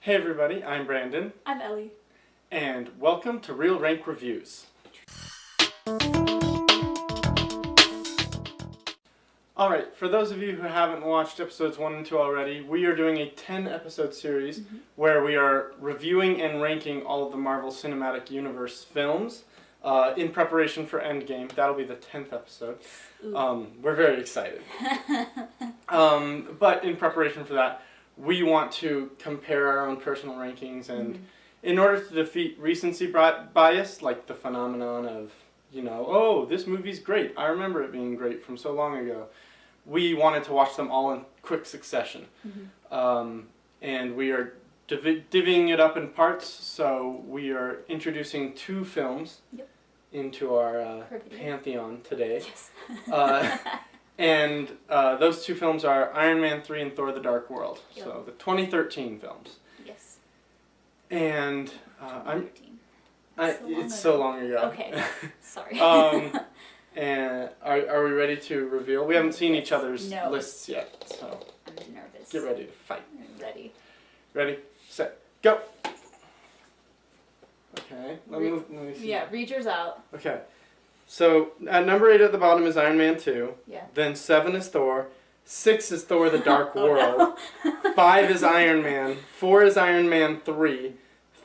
Hey everybody, I'm Brandon. I'm Ellie. And welcome to Real Rank Reviews. Alright, for those of you who haven't watched episodes 1 and 2 already, we are doing a 10-episode series where we are reviewing and ranking all of the Marvel Cinematic Universe films in preparation for Endgame. That'll be the 10th episode. We're very excited. But in preparation for that, we want to compare our own personal rankings, and in order to defeat recency bias, like the phenomenon of, oh, this movie's great, I remember it being great from so long ago, we wanted to watch them all in quick succession. And we are divvying it up in parts, so we are introducing 2 films into our pantheon today. Yes. And those 2 films are Iron Man 3 and Thor the Dark World. So the 2013 films. Yes. And it's so long ago. Okay, sorry. And are we ready to reveal? We haven't seen each other's lists yet, so I'm nervous. get ready to fight. I'm ready. Ready, set, go! Okay, let me see. Yeah, read yours out. Okay. So, at number 8 at the bottom is Iron Man 2. Yeah. Then 7 is Thor. 6 is Thor the Dark Oh, World. no. 5 is Iron Man. 4 is Iron Man 3.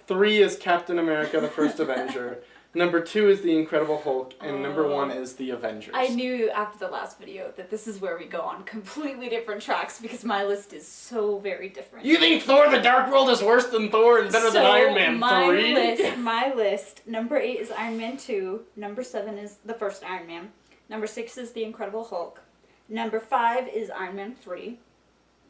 3 is Captain America the First Avenger. Number 2 is The Incredible Hulk. And number 1 is The Avengers. I knew after the last video that this is where we go on completely different tracks because my list is so very different. You think Thor the Dark World is worse than Thor and better than Iron Man 3? My list, number 8 is Iron Man 2. Number 7 is the first Iron Man. Number 6 is The Incredible Hulk. Number 5 is Iron Man 3.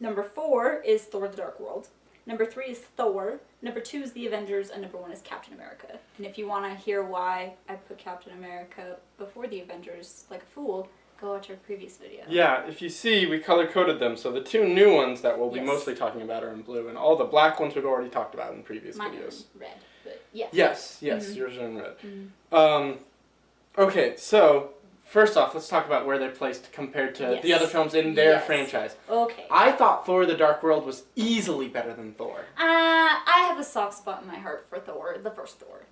Number 4 is Thor the Dark World. Number 3 is Thor. Number 2 is The Avengers. And number 1 is Captain America. And if you want to hear why I put Captain America before The Avengers like a fool, go watch our previous video. Yeah, if you see, we color-coded them. So the 2 new ones that we'll be mostly talking about are in blue. And all the black ones we've already talked about in previous Mine videos. are in red, but yes. Yes, yours are in red. Okay, so first off, let's talk about where they're placed compared to the other films in their franchise. Okay. I thought Thor the Dark World was easily better than Thor. I have a soft spot in my heart for Thor, the first Thor.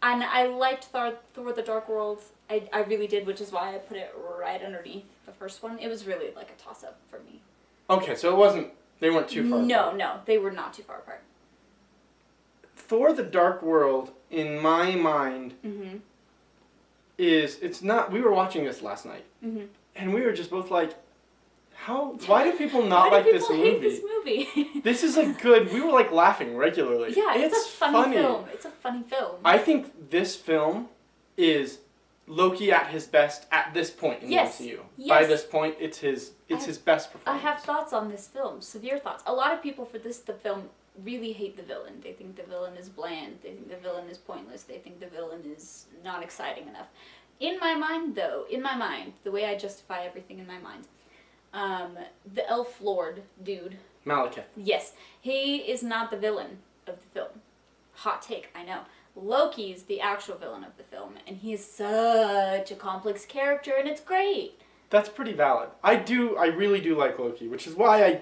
And I liked Thor the Dark World. I really did, which is why I put it right underneath the first one. It was really like a toss-up for me. Okay, so they weren't too far apart. No, they were not too far apart. Thor the Dark World, in my mind, it's not, we were watching this last night, and we were just both like, why do people not like this movie? Hate this movie? This is we were like laughing regularly. Yeah, it's a funny film. It's a funny film. I think this film is Loki at his best at this point in the MCU. Yes. By this point, it's his best performance. I have thoughts on this film, severe thoughts. A lot of people for the film really hate the villain. They think the villain is bland. They think the villain is pointless. They think the villain is not exciting enough. In my mind, though, the way I justify everything in my mind, the Elf Lord dude. Malekith. Yes, he is not the villain of the film. Hot take, I know. Loki's the actual villain of the film, and he is such a complex character, and it's great. That's pretty valid. I really do like Loki, which is why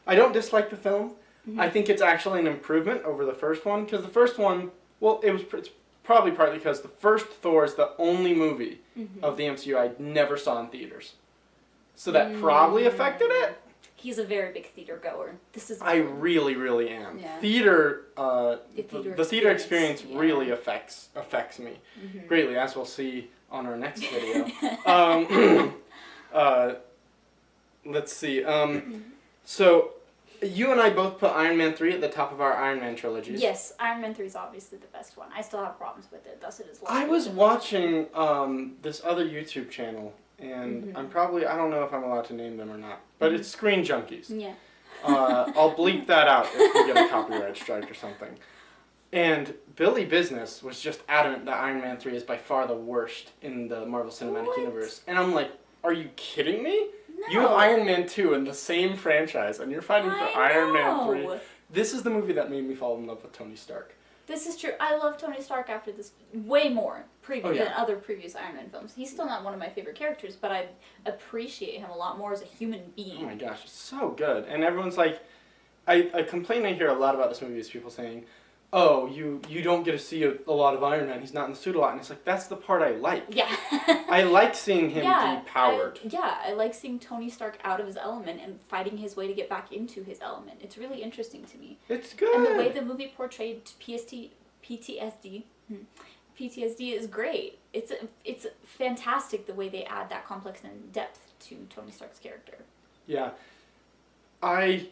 I don't dislike the film. I think it's actually an improvement over the first one, because the first one, well, it's probably partly because the first Thor is the only movie of the MCU I never saw in theaters. So that probably affected it. He's a very big theater goer. I really, really am. Yeah. The theater experience really affects me greatly, as we'll see on our next video. Let's see. So, you and I both put Iron Man 3 at the top of our Iron Man trilogies. Yes, Iron Man 3 is obviously the best one. I still have problems with it, thus it is. I was watching this other YouTube channel, and I don't know if I'm allowed to name them or not, but it's Screen Junkies. Yeah. I'll bleep that out if we get a copyright strike or something. And Billy Business was just adamant that Iron Man 3 is by far the worst in the Marvel Cinematic Universe. And I'm like, are you kidding me? No. You have Iron Man 2 in the same franchise, and you're fighting for Iron Man 3. This is the movie that made me fall in love with Tony Stark. This is true. I love Tony Stark after this way more than other previous Iron Man films. He's still not one of my favorite characters, but I appreciate him a lot more as a human being. Oh my gosh, it's so good. And everyone's like, a complaint I hear a lot about this movie is people saying, "Oh, you don't get to see a lot of Iron Man. He's not in the suit a lot." And it's like, that's the part I like. Yeah. I like seeing him depowered. I like seeing Tony Stark out of his element and fighting his way to get back into his element. It's really interesting to me. It's good. And the way the movie portrayed PTSD is great. It's fantastic the way they add that complex and depth to Tony Stark's character. Yeah. I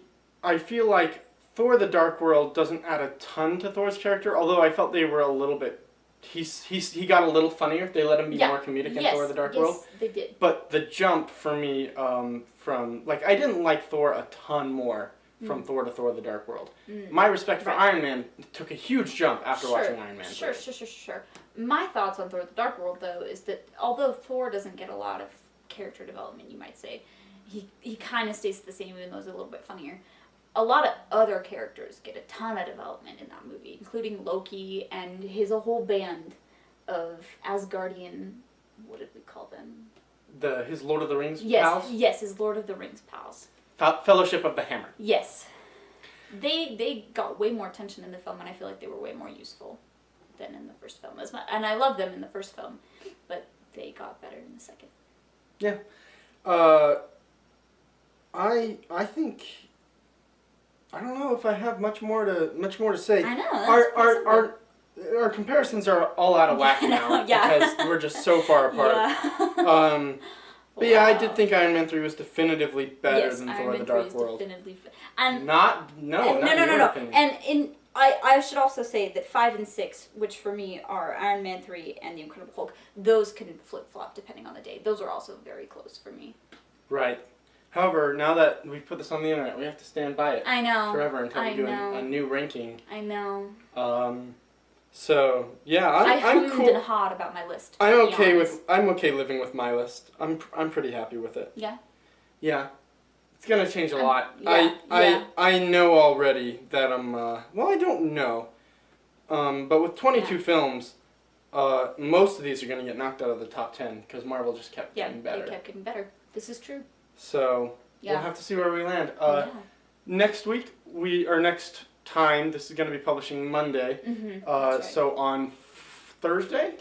feel like Thor: The Dark World doesn't add a ton to Thor's character, although I felt they were a little bit. He got a little funnier. They let him be more comedic in Thor: The Dark World. Yes, they did. But the jump for me, from like I didn't like Thor a ton more from Thor to Thor: The Dark World. My respect for Iron Man took a huge jump after watching Iron Man. Sure. My thoughts on Thor: The Dark World, though, is that although Thor doesn't get a lot of character development, you might say, he kind of stays the same, even though he's a little bit funnier. A lot of other characters get a ton of development in that movie, including Loki and his whole band of Asgardian, what did we call them? His Lord of the Rings pals? Yes, his Lord of the Rings pals. Fellowship of the Hammer. Yes. They got way more attention in the film, and I feel like they were way more useful than in the first film. And I love them in the first film, but they got better in the second. Yeah. I think... I don't know if I have much more to say. I know. Our comparisons are all out of whack now because we're just so far apart. Yeah. But yeah, I did think Iron Man 3 was definitively better than Thor: The Dark World. Definitively No. And I should also say that 5 and 6, which for me are Iron Man 3 and The Incredible Hulk, those can flip flop depending on the day. Those are also very close for me. Right. However, now that we've put this on the internet, we have to stand by it. I know. Forever until we do a new ranking. I know. So yeah, I'm cool. and hawed about my list. I'm okay living with my list. I'm pretty happy with it. Yeah. Yeah. It's gonna change a lot. Yeah. I know already that I'm well, I don't know. But with 22 films, most of these are gonna get knocked out of the top 10 because Marvel just kept getting better. Yeah, they kept getting better. This is true. So we'll have to see where we land. Next time, this is going to be publishing Monday. Right. So on Thursday?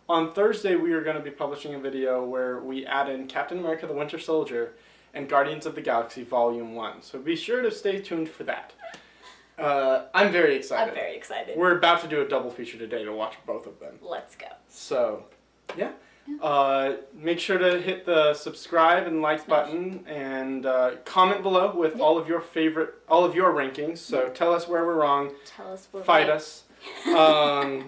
On Thursday, we are going to be publishing a video where we add in Captain America: The Winter Soldier and Guardians of the Galaxy Volume 1. So be sure to stay tuned for that. I'm very excited. We're about to do a double feature today to watch both of them. Let's go. So, yeah. Make sure to hit the subscribe and like button and comment below with all of your rankings. So tell us where we're wrong. Tell us we're Fight us. I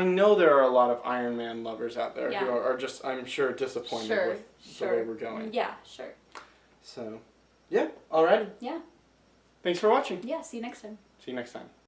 know there are a lot of Iron Man lovers out there who are just, I'm sure, disappointed with the way we're going. Yeah, sure. So, yeah. Alright. Yeah. Thanks for watching. Yeah, see you next time. See you next time.